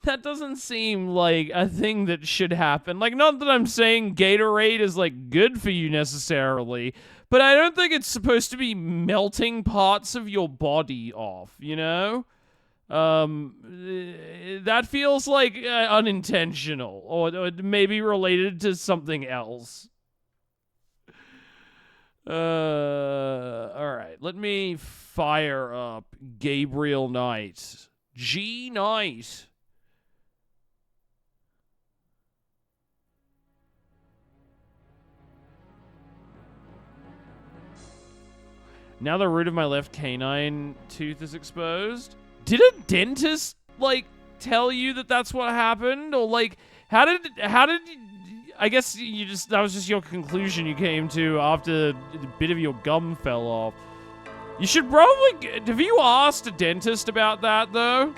That doesn't seem like a thing that should happen. Like, not that I'm saying Gatorade is, like, good for you necessarily, but I don't think it's supposed to be melting parts of your body off, you know? That feels like unintentional, or maybe related to something else. Alright, let me fire up Gabriel Knight. G Knight. Now the root of my left canine tooth is exposed. Did a dentist, like, tell you that that's what happened? Or, like, how did I guess that was just your conclusion you came to after a bit of your gum fell off. You should probably, have you asked a dentist about that, though?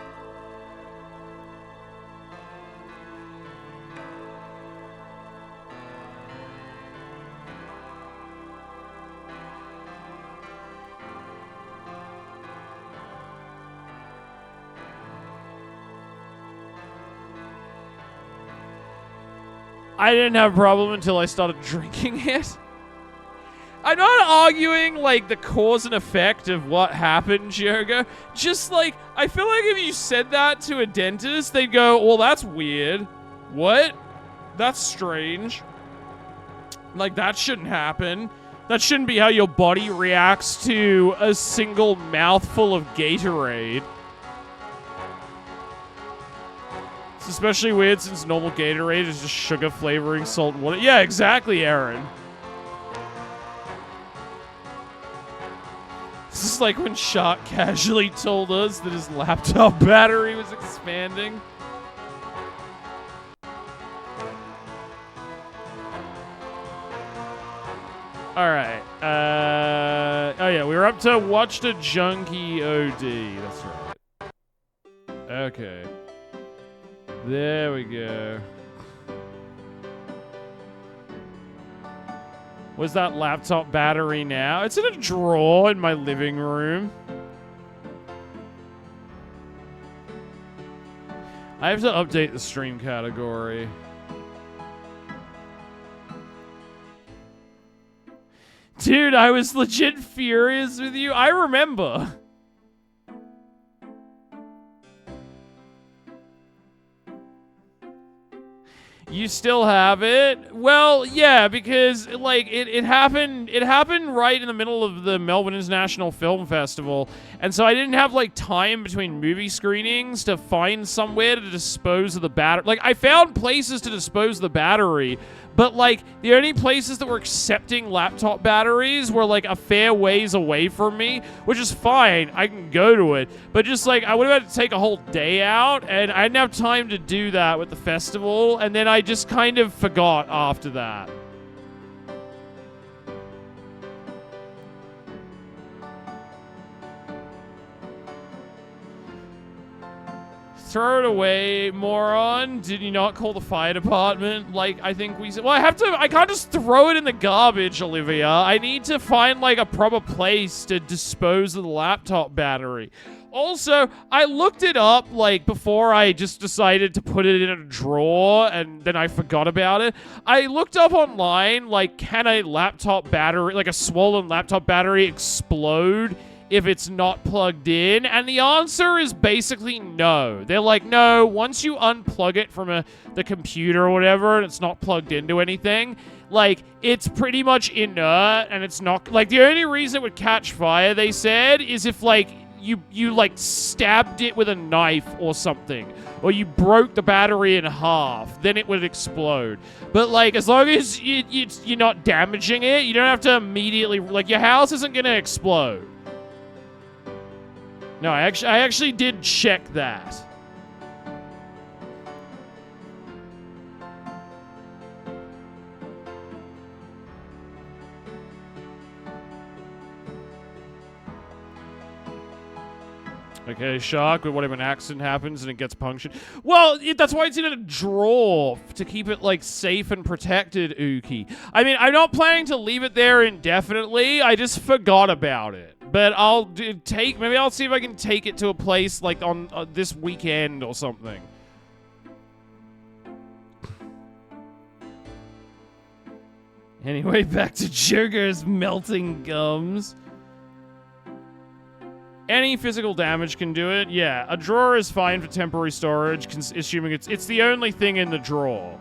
I didn't have a problem until I started drinking it. I'm not arguing, like, the cause and effect of what happened, Jogo. Just, like, I feel like if you said that to a dentist, they'd go, well, that's weird. What? That's strange. Like, that shouldn't happen. That shouldn't be how your body reacts to a single mouthful of Gatorade. It's especially weird since normal Gatorade is just sugar flavoring salt and water. Yeah, exactly, Aaron. This is like when Shark casually told us that his laptop battery was expanding. Alright. Oh yeah, we were up to Watched a Junkie OD. That's right. Okay. There we go. Where's that laptop battery now? It's in a drawer in my living room. I have to update the stream category. Dude, I was legit furious with you. I remember. You still have it? Well, yeah, because like it happened right in the middle of the Melbourne International Film Festival, and so I didn't have like time between movie screenings to find somewhere to dispose of the battery. Like I found places to dispose of the battery, but like the only places that were accepting laptop batteries were like a fair ways away from me, which is fine. I can go to it, but just like I would have had to take a whole day out, and I didn't have time to do that with the festival, and then I just kind of forgot after that. Throw it away, moron. Did you not call the fire department? Like, I think we said... Well, I can't just throw it in the garbage, Olivia. I need to find, like, a proper place to dispose of the laptop battery. Also, I looked it up, like, before I just decided to put it in a drawer, and then I forgot about it. I looked up online, like, can a laptop battery, like a swollen laptop battery, explode if it's not plugged in? And the answer is basically no. They're like, no, once you unplug it from the computer or whatever, and it's not plugged into anything, like, it's pretty much inert, and it's not, like, the only reason it would catch fire, they said, is if, like, you like stabbed it with a knife or something, or you broke the battery in half, then it would explode. But like, as long as you're not damaging it, you don't have to immediately, like, your house isn't gonna explode. No, I actually did check that. Okay, Shark, but what if an accident happens and it gets punctured? Well, that's why it's in a drawer, to keep it, like, safe and protected, Uki. I mean, I'm not planning to leave it there indefinitely. I just forgot about it. But maybe I'll see if I can take it to a place, like, on this weekend or something. Anyway, back to Joker's melting gums. Any physical damage can do it. Yeah, a drawer is fine for temporary storage, assuming it's the only thing in the drawer.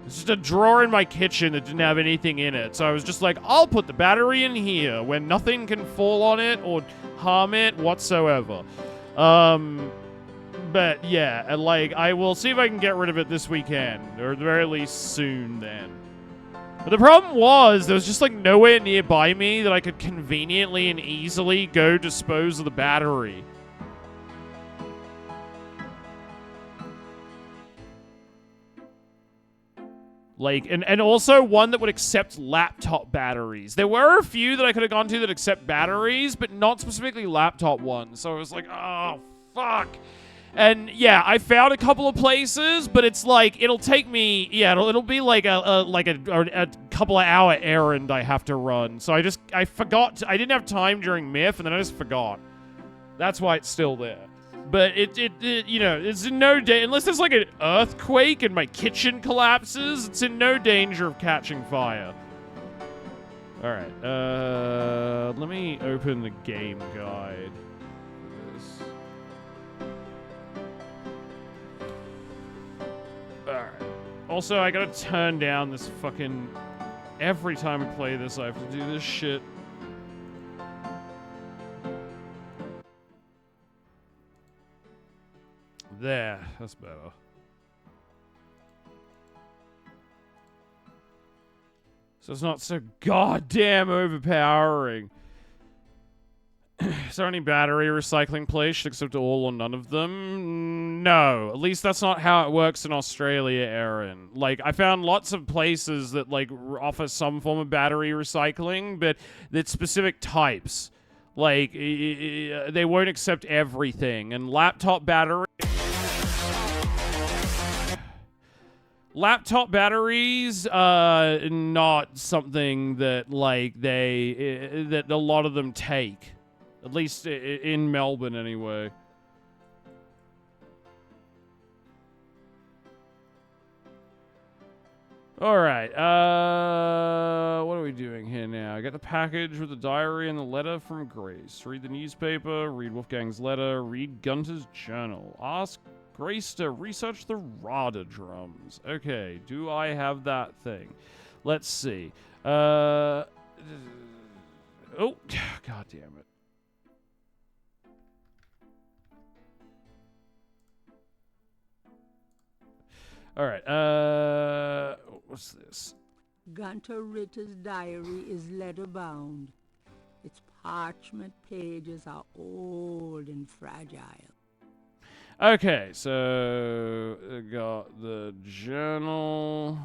It's just a drawer in my kitchen that didn't have anything in it. So I was just like, I'll put the battery in here where nothing can fall on it or harm it whatsoever. But yeah, and like, I will see if I can get rid of it this weekend, or at the very least soon then. But the problem was, there was just like nowhere nearby me that I could conveniently and easily go dispose of the battery. Like, and also one that would accept laptop batteries. There were a few that I could have gone to that accept batteries, but not specifically laptop ones. So I was like, oh, fuck. And yeah, I found a couple of places, but it's like, it'll take me, yeah, it'll be like a couple of hour errand I have to run. So I forgot, I didn't have time during MIF, and then I just forgot. That's why it's still there. But it you know, it's in no danger, unless there's like an earthquake and my kitchen collapses, it's in no danger of catching fire. Alright, let me open the game guide for this. Alright. Also, I gotta turn down this fucking... Every time I play this, I have to do this shit. There, that's better. So it's not so goddamn overpowering. Is there any battery recycling place should accept all or none of them? No, at least that's not how it works in Australia, Aaron. Like, I found lots of places that, like, offer some form of battery recycling, but it's specific types. Like, they won't accept everything. And laptop batteries, not something that, like, that a lot of them take. At least in Melbourne, anyway. Alright, what are we doing here now? I got the package with the diary and the letter from Grace. Read the newspaper, read Wolfgang's letter, read Gunter's journal. Ask Grace to research the RADA drums. Okay, do I have that thing? Let's see. Oh, god damn it. Alright, what's this? Gunter Ritter's diary is leather-bound. Its parchment pages are old and fragile. Okay, so I got the journal.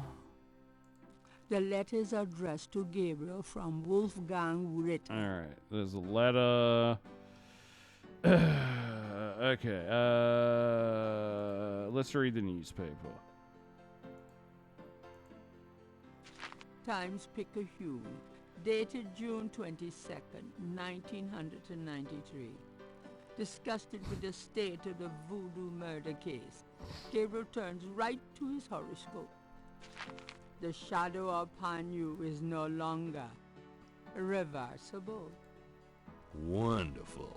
The letters are addressed to Gabriel from Wolfgang Ritter. Alright, there's a letter. Okay, let's read the newspaper. Times-Picayune, dated June 22nd, 1993. Disgusted with the state of the voodoo murder case, Gabriel turns right to his horoscope. The shadow upon you is no longer reversible. Wonderful.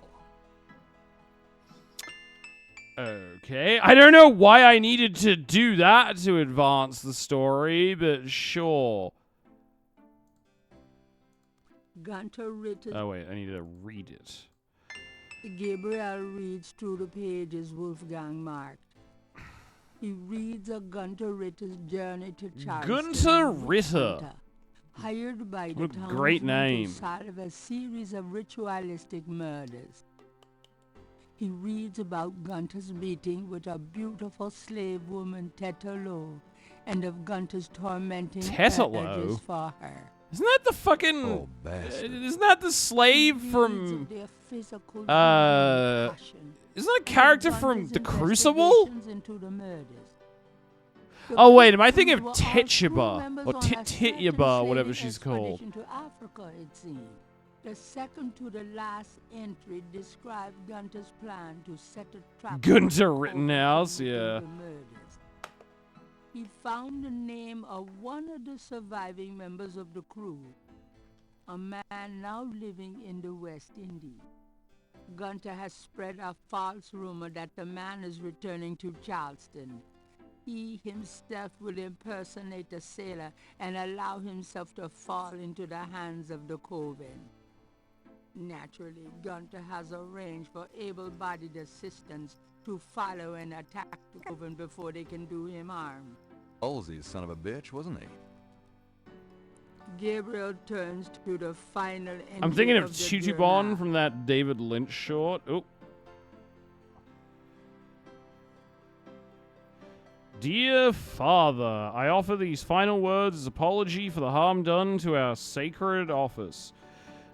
Okay, I don't know why I needed to do that to advance the story, but sure. Gunter Ritter. Oh wait, I need to read it. Gabriel reads through the pages Wolfgang marked. He reads of Gunter Ritter's journey to Charleston. Gunter Ritter. Hired by the What a great name. to solve a series of ritualistic murders. He reads about Gunter's meeting with a beautiful slave woman, Tetelo, and of Gunter's tormenting urges for her. Isn't that the fucking... Oh, bastard. Isn't that the slave from... Isn't that a character from The Crucible? Oh wait, am I thinking of Tituba? Or Tituba, whatever she's called. The second to the last entry described Gunter's plan to set a trap. Gunter Rittenhouse, yeah. he found the name of one of the surviving members of the crew, a man now living in the West Indies. Gunter has spread a false rumor that the man is returning to Charleston. He himself will impersonate a sailor and allow himself to fall into the hands of the Coven. Naturally, Gunter has arranged for able-bodied assistants to follow and attack the Coven before they can do him harm. Halsey's son of a bitch, wasn't he? Gabriel turns to the final entry I'm thinking of the Choo-Choo journal. Bon from that David Lynch short. Oh. Dear Father, I offer these final words as apology for the harm done to our sacred office.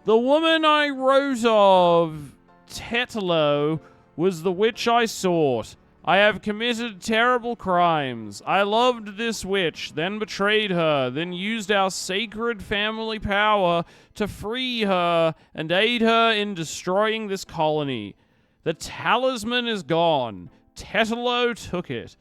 The woman I wrote of, Tetelo, was the witch I sought. I have committed terrible crimes. I loved this witch, then betrayed her, then used our sacred family power to free her and aid her in destroying this colony. The talisman is gone. Tetelo took it.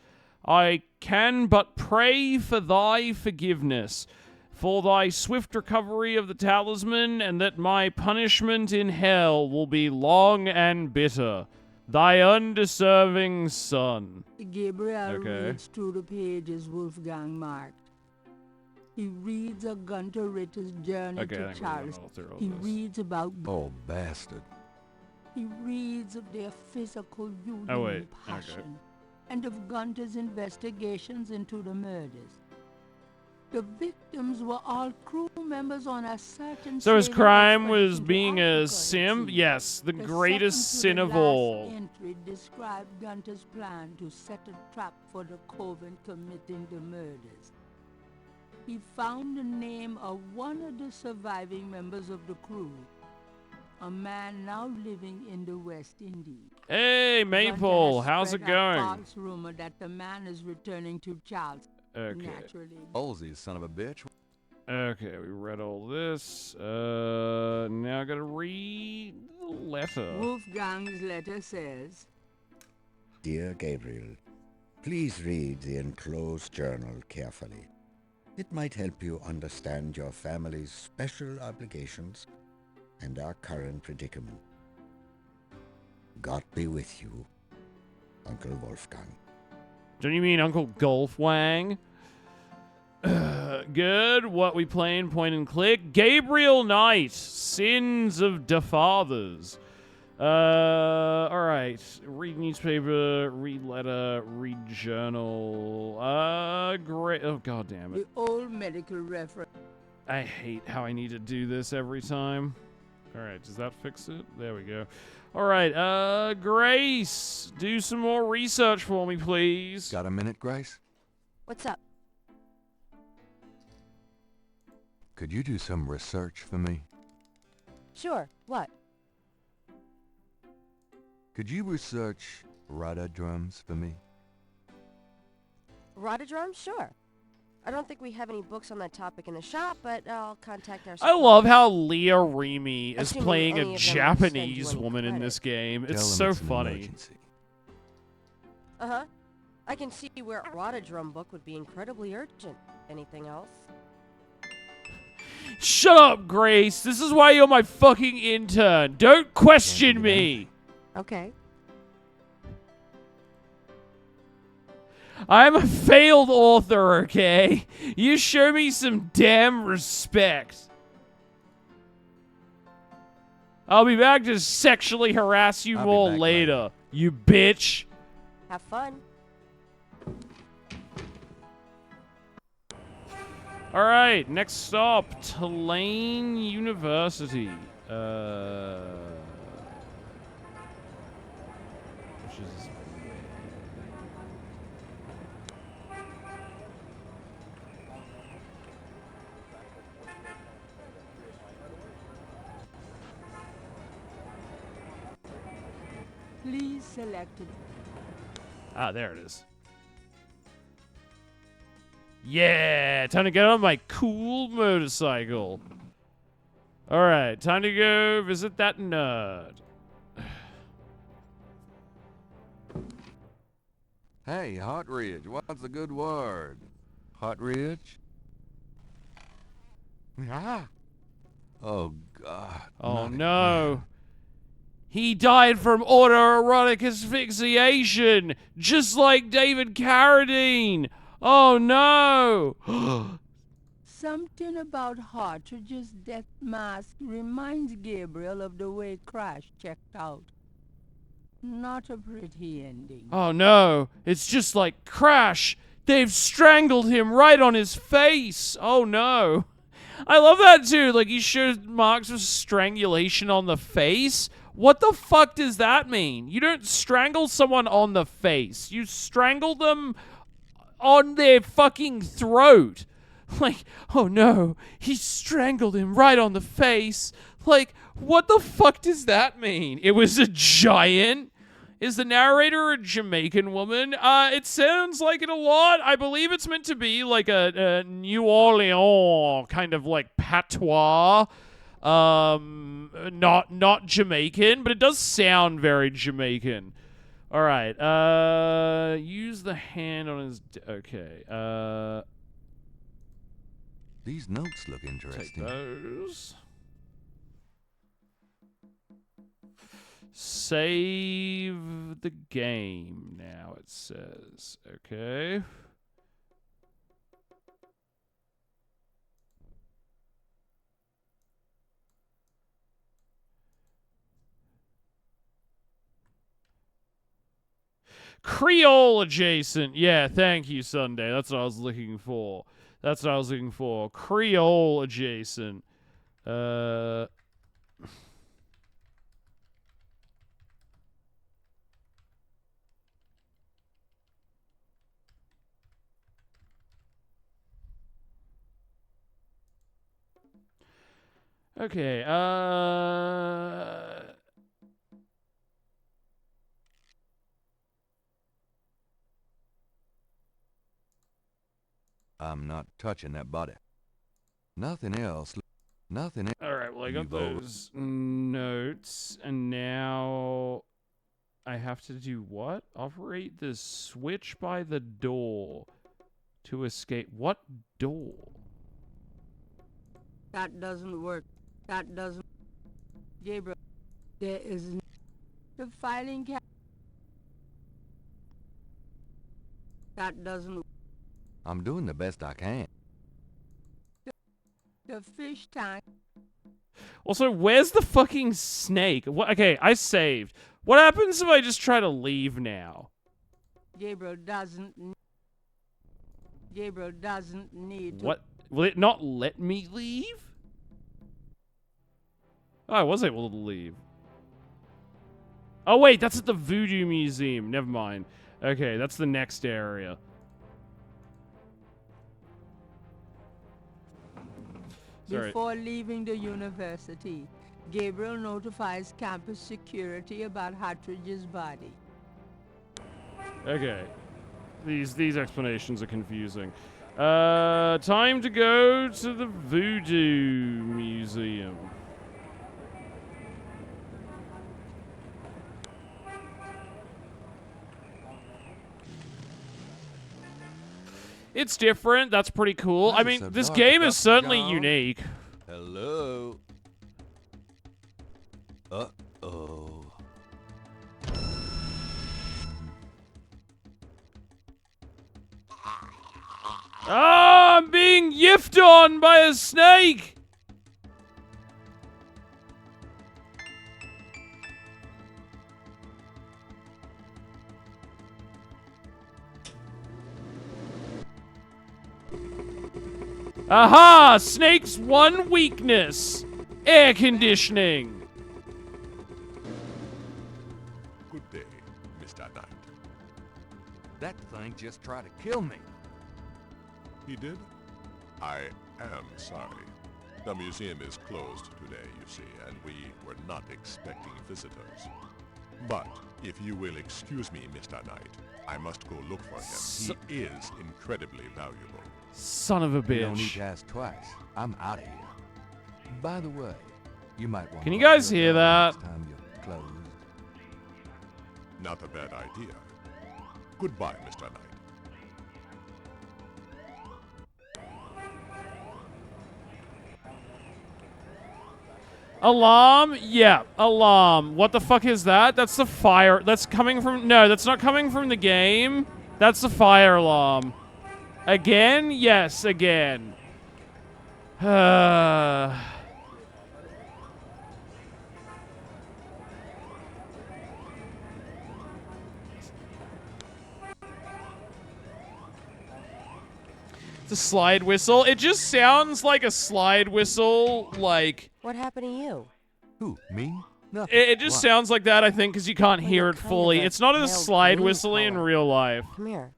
I can but pray for thy forgiveness, for thy swift recovery of the talisman, and that my punishment in hell will be long and bitter. Thy undeserving son. Gabriel Okay. reads through the pages Wolfgang marked. He reads a Gunter Ritter's journey Okay, I to think we're gonna Charles. go through all He this. reads about. Oh, bastard. He reads of their physical union Oh, wait. and passion, and of Gunter's investigations into the murders. The victims were all crew members on a certain. So his sailing crime was expedition to being a Africa, it simp? seems. Yes, the The greatest second to sin the of last all. entry described Gunter's plan to set a trap for the Coven committing the murders. He found the name of one of the surviving members of the crew, a man now living in the West Indies. Hey, Maple, Gunter has how's it spread a going? false rumor that the man is returning to Charles. Okay. Naturally, Halsey's son of a bitch. Okay, we read all this. Now I gotta read the letter. Wolfgang's letter says, Dear Gabriel, please read the enclosed journal carefully. It might help you understand your family's special obligations and our current predicament. God be with you, Uncle Wolfgang. Don't you mean Uncle Golf Wang? Good. What we playing? Point and click. Gabriel Knight. Sins of the Fathers. Alright. Read newspaper, read letter, read journal. Great. Oh, god damn it. the old medical reference. I hate how I need to do this every time. Alright, does that fix it? There we go. Alright, Grace, do some more research for me, please. Got a minute, Grace? What's up? Could you do some research for me? Sure. What? Could you research rudder drums for me? Rotodrum? Sure. I don't think we have any books on that topic in the shop, but I'll contact our... I love how Leah Remy is Assuming playing any a of them send you Japanese any woman in credit. this game. It's Tell 'em so it's an funny. emergency. Uh-huh. I can see where a Rotodrum book would be incredibly urgent. Anything else? Shut up, Grace. This is why you're my fucking intern. Don't question me. Okay. I'm a failed author, okay? You show me some damn respect. I'll be back to sexually harass you I'll be more back later, you bitch. Have fun. Alright, next stop, Tulane University. Which is... Please select it. Ah, there it is. Yeah, time to get on my cool motorcycle. Alright, time to go visit that nerd. Hey, Hot Ridge, what's a good word? Hot Ridge? Ah! Oh, God. Oh not no. again. He died from autoerotic asphyxiation, just like David Carradine. Oh no. Something about Hartridge's death mask reminds Gabriel of the way Crash checked out. Not a pretty ending. Oh no. It's just like Crash. They've strangled him right on his face. Oh no. I love that too. Like he showed marks of strangulation on the face. What the fuck does that mean? You don't strangle someone on the face. You strangle them on their fucking throat. Like, oh no, he strangled him right on the face. Like, what the fuck does that mean? It was a giant? Is the narrator a Jamaican woman? It sounds like it a lot. I believe it's meant to be like a New Orleans kind of like patois. Not Jamaican, but it does sound very Jamaican. All right. Use the hand on his. Okay. These notes look Take interesting. those. Save the game now, it says. Okay. Creole adjacent. Yeah, thank you, Sunday. That's what I was looking for. Creole adjacent. Okay, I'm not touching that body. Nothing else. Nothing else. all right, well, I got You vote. those notes, and now I have to do what? Operate the switch by the door to escape. What door? That doesn't work. That doesn't... Gabriel, there is... The filing cap... That doesn't... I'm doing the best I can. The fish tank... Also, where's the fucking snake? What? Okay, I saved. What happens if I just try to leave now? Gabriel doesn't... Gabriel doesn't need to... What? Will it not let me leave? Oh, I was able to leave. Oh, wait, that's at the Voodoo Museum. Never mind. Okay, that's the next area. Sorry. Before leaving the university, Gabriel notifies campus security about Hartridge's body. Okay. These explanations are confusing. Time to go to the Voodoo Museum. It's different. That's pretty cool. Why I is it mean, so this dark, game is Dr. certainly John? unique. Hello. Uh-oh. Ah, I'm being yiffed on by a snake! Aha! Snake's one weakness. Air conditioning. Good day, Mr. Knight. That thing just tried to kill me. He did? I am sorry. The museum is closed today, you see, and we were not expecting visitors. But if you will excuse me, Mr. Knight, I must go look for him. He is incredibly valuable. Son of a You don't need bitch. to ask twice. I'm out of here. By the way, you might want Can to you lock guys your hear door that? next time you're closed. Not a bad idea. Goodbye, Mr. Knight. Alarm? Yeah, alarm. What the fuck is that? That's the fire. That's coming from... No, that's not coming from the game. That's the fire alarm. Again? Yes, again. It's a slide whistle. It just sounds like a slide whistle, like... What happened to you? Who, me? Nothing. It just What? sounds like that, I think, because you can't Like hear a it kind fully. of a It's not a pale slide green whistle in color. real life. Come here.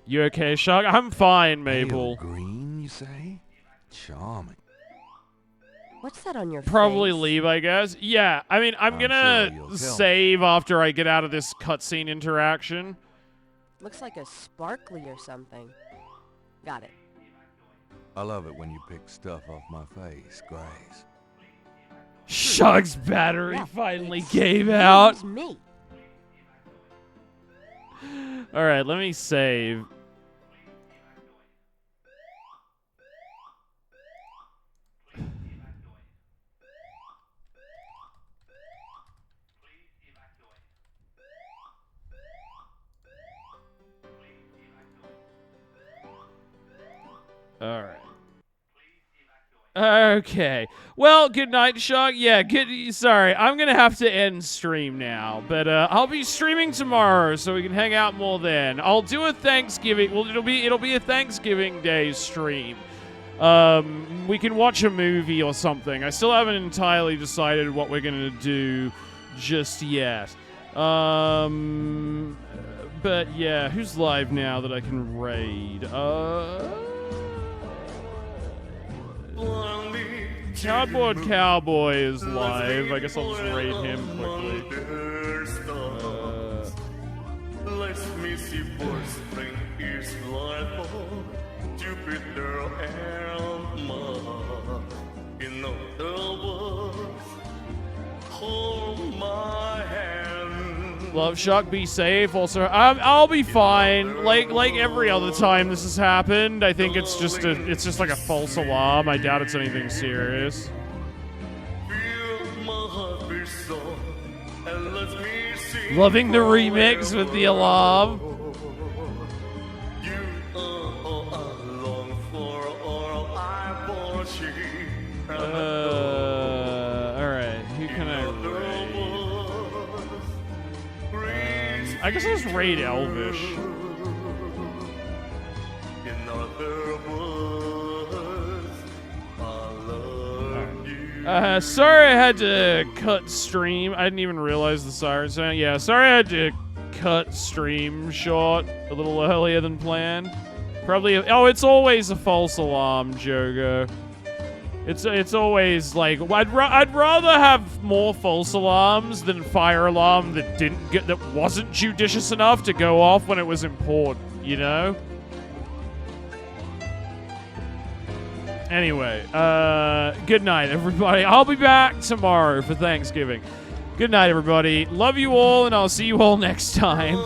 You okay, Shark? I'm fine, Pale Maple. green, you say? Charming. What's that on your Probably face? leave, I guess. Yeah, I mean, I'm I'm gonna sure you'll tell me. save after I get out of this cutscene interaction. Looks like a sparkly or something. Got it. I love it when you pick stuff off my face, Grace. Shark's battery Yeah, finally it's gave out. It's me. Alright, let me save. Alright. Okay. Well, good night, Shark. Yeah, sorry. I'm going to have to end stream now, but I'll be streaming tomorrow so we can hang out more then. I'll do a Thanksgiving. Well, it'll be a Thanksgiving Day stream. We can watch a movie or something. I still haven't entirely decided what we're going to do just yet. But yeah, who's live now that I can raid? Cardboard Cowboy is live. I guess I'll just raid him quickly. Let me see for spring is life Jupiter and Mars. In other words, hold my hand. Love Shark, be safe. Also, I'll be fine. Like every other time this has happened, I think it's just like a false alarm. I doubt it's anything serious. Feel my heart beat so, and let me see Loving the remix with the alarm. you are all I long for, all I worship. Alright, who can I raid? I guess I'll just raid Elvish. In other words, I love you. Sorry I had to cut stream. I didn't even realize the siren sound. Yeah, sorry I had to cut stream short a little earlier than planned. Probably. Oh, it's always a false alarm, Jogo. It's always like I'd rather have more false alarms than fire alarm that wasn't judicious enough to go off when it was important, you know? Anyway, good night, everybody. I'll be back tomorrow for Thanksgiving. Good night, everybody. Love you all, and I'll see you all next time.